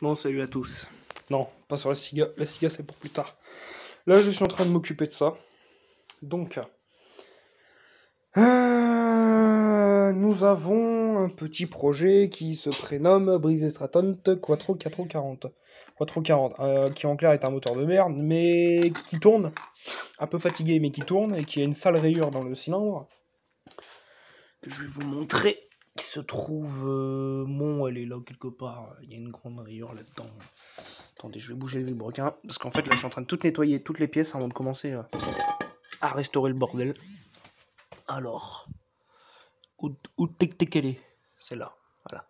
Bon, salut à tous. Non, pas sur la SIGA. La SIGA, c'est pour plus tard. Là, je suis en train de m'occuper de ça. Donc, nous avons un petit projet qui se prénomme Breeze Stratton Quattro 440. Quattro 40, qui en clair est un moteur de merde, mais qui tourne. Un peu fatigué, mais qui tourne, et qui a une sale rayure dans le cylindre. Je vais vous montrer. Qui se trouve... Bon, elle est là quelque part. Il y a une grande rayure là-dedans. Attendez, je vais bouger le vilebrequin. Parce qu'en fait, là, je suis en train de tout nettoyer, toutes les pièces avant de commencer à restaurer le bordel. Alors, où t'es qu'elle est? Celle-là, voilà.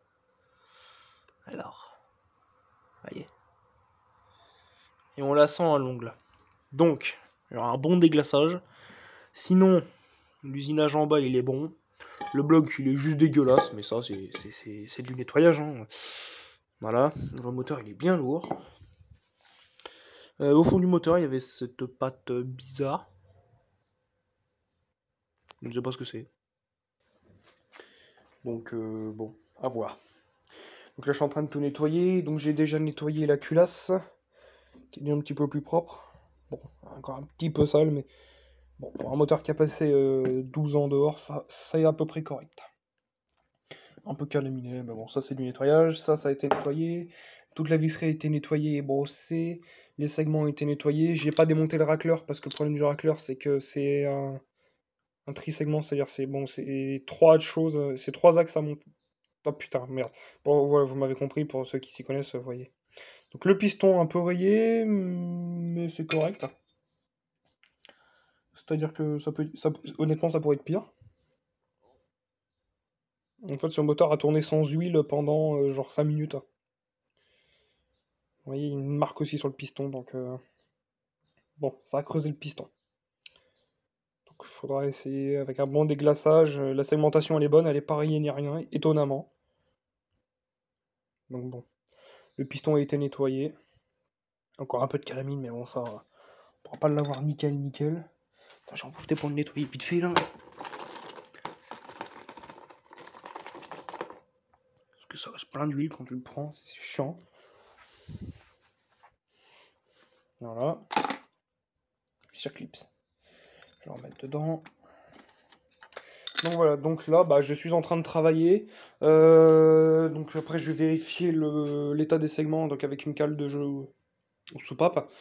Alors, voyez. Et on la sent à l'ongle. Donc, il y aura un bon déglaçage. Sinon, l'usinage en bas, il est bon. Le bloc, il est juste dégueulasse, mais ça, c'est du nettoyage. Hein. Voilà, le moteur, il est bien lourd. Au fond du moteur, il y avait cette patte bizarre. Je ne sais pas ce que c'est. Donc, bon, à voir. Donc là, je suis en train de tout nettoyer. Donc, j'ai déjà nettoyé la culasse, qui est un petit peu plus propre. Bon, encore un petit peu sale, mais bon, pour un moteur qui a passé 12 ans dehors, ça est à peu près correct. Un peu calaminé, mais bon, ça c'est du nettoyage. Ça a été nettoyé. Toute la visserie a été nettoyée et brossée. Les segments ont été nettoyés. J'ai pas démonté le racleur parce que le problème du racleur, c'est que c'est un tri-segment, c'est-à-dire c'est trois choses, c'est trois axes à monter. Oh putain, merde. Bon, voilà, vous m'avez compris, pour ceux qui s'y connaissent, vous voyez. Donc le piston un peu rayé, mais c'est correct. C'est-à-dire que honnêtement, ça pourrait être pire. En fait, ce moteur a tourné sans huile pendant genre 5 minutes. Vous voyez, il y a une marque aussi sur le piston, donc bon, ça a creusé le piston. Donc il faudra essayer avec un bon déglaçage. La segmentation, elle est bonne, elle est pas rayée ni rien, étonnamment. Donc bon, le piston a été nettoyé. Encore un peu de calamine, mais bon, ça, on pourra pas l'avoir nickel, nickel. Ça, j'en profitais pour le nettoyer vite fait, là. Parce que ça reste plein d'huile quand tu le prends, c'est chiant. Voilà. Circlips. Je vais en remettre dedans. Donc voilà, donc là, bah, je suis en train de travailler. Donc après, je vais vérifier l'état des segments donc avec une cale de jeu ou soupape.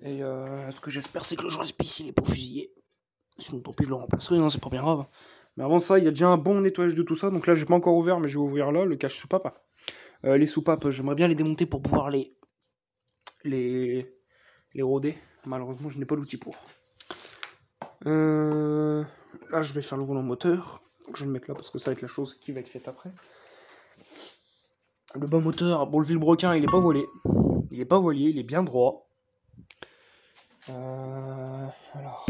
Et ce que j'espère, c'est que le joint ici, il est pour fusiller. Sinon, tant pis, je le remplacerai, hein, c'est pas bien grave. Mais avant ça, il y a déjà un bon nettoyage de tout ça. Donc là, j'ai pas encore ouvert, mais je vais ouvrir là, le cache soupape. Les soupapes, j'aimerais bien les démonter pour pouvoir les rôder. Malheureusement, je n'ai pas l'outil pour. Là, je vais faire le roulement moteur. Je vais le mettre là parce que ça va être la chose qui va être faite après. Le bas moteur, bon, le vilebrequin, il est pas voilé. Il est pas voilé, il est bien droit. Alors.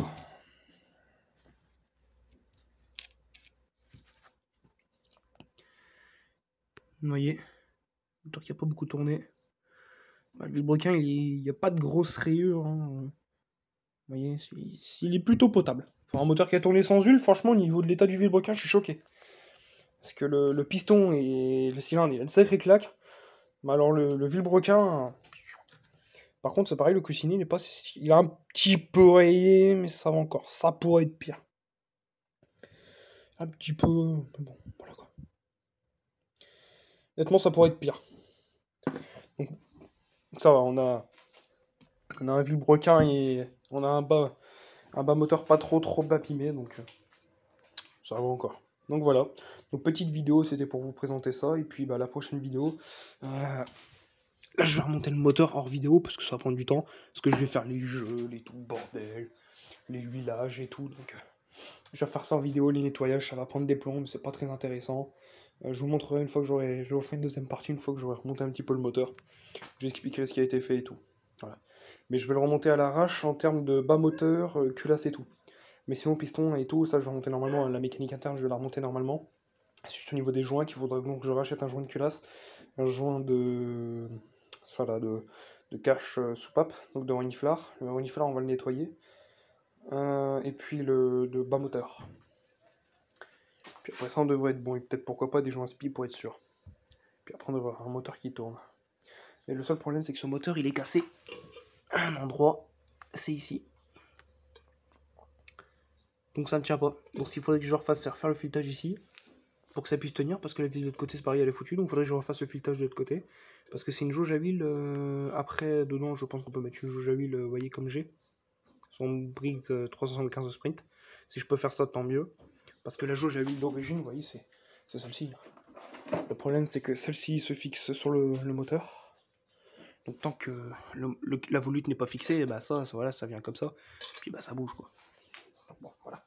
Vous voyez, le moteur qui a pas beaucoup tourné. Bah, le vilebrequin, il n'y a pas de grosse rayure. Hein. Vous voyez, il est plutôt potable. Pour un moteur qui a tourné sans huile, franchement, au niveau de l'état du vilebrequin, je suis choqué. Parce que le piston et le cylindre, il a une sacrée claque. Mais alors, le vilebrequin. Par contre, c'est pareil, le coussinet, il est pas. Il a un petit peu rayé, mais ça va encore. Ça pourrait être pire. Un petit peu. Mais bon, voilà quoi. Honnêtement, ça pourrait être pire. Donc, ça va, on a un vilebrequin et on a un bas moteur pas trop abîmé, donc ça va encore. Donc voilà, donc petite vidéo, c'était pour vous présenter ça, et puis bah, la prochaine vidéo, là je vais remonter le moteur hors vidéo, parce que ça va prendre du temps, parce que je vais faire les jeux, les tout bordel, les huilages et tout, donc je vais faire ça en vidéo, les nettoyages, ça va prendre des plombs, mais c'est pas très intéressant. Je vous montrerai une fois que je vous ferai une deuxième partie, une fois que j'aurai remonté un petit peu le moteur, je vais expliquer ce qui a été fait et tout. Voilà. Mais je vais le remonter à l'arrache en termes de bas moteur, culasse et tout. Mais sinon, piston et tout, ça je vais remonter normalement. La mécanique interne, je vais la remonter normalement. C'est juste au niveau des joints qu'il faudrait donc que je rachète un joint de culasse, un joint de. Ça là, de cache soupape, donc de reniflard. Le reniflard, on va le nettoyer. Et puis de bas moteur. Puis après ça, on devrait être bon. Et peut-être pourquoi pas des joints spi pour être sûr. Puis après, on devrait avoir un moteur qui tourne. Et le seul problème, c'est que ce moteur, il est cassé à un endroit, c'est ici. Donc ça ne tient pas. Donc s'il faudrait que je refasse, c'est refaire le filetage ici, pour que ça puisse tenir, parce que la vis de l'autre côté, c'est pareil, elle est foutue. Donc il faudrait que je refasse le filetage de l'autre côté. Parce que c'est une jauge à huile. Après, dedans, je pense qu'on peut mettre une jauge à huile, vous voyez, comme j'ai. Son Briggs 375 de sprint. Si je peux faire ça, tant mieux. Parce que la jauge à huile d'origine, vous voyez, c'est celle-ci. Le problème, c'est que celle-ci se fixe sur le moteur. Donc tant que la volute n'est pas fixée, bah voilà, ça vient comme ça. Puis bah ça bouge quoi. Donc bon, voilà.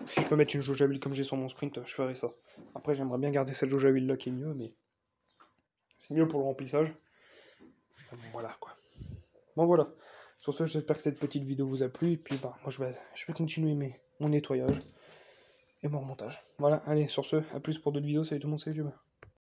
Si je peux mettre une jauge à huile comme j'ai sur mon sprint, je ferai ça. Après, j'aimerais bien garder cette jauge à huile là qui est mieux, mais c'est mieux pour le remplissage. Bon, voilà quoi. Bon voilà. Sur ce, j'espère que cette petite vidéo vous a plu. Et puis bah moi je vais continuer mon nettoyage et mon remontage. Voilà, allez, sur ce, à plus pour d'autres vidéos. Salut tout le monde, salut YouTube.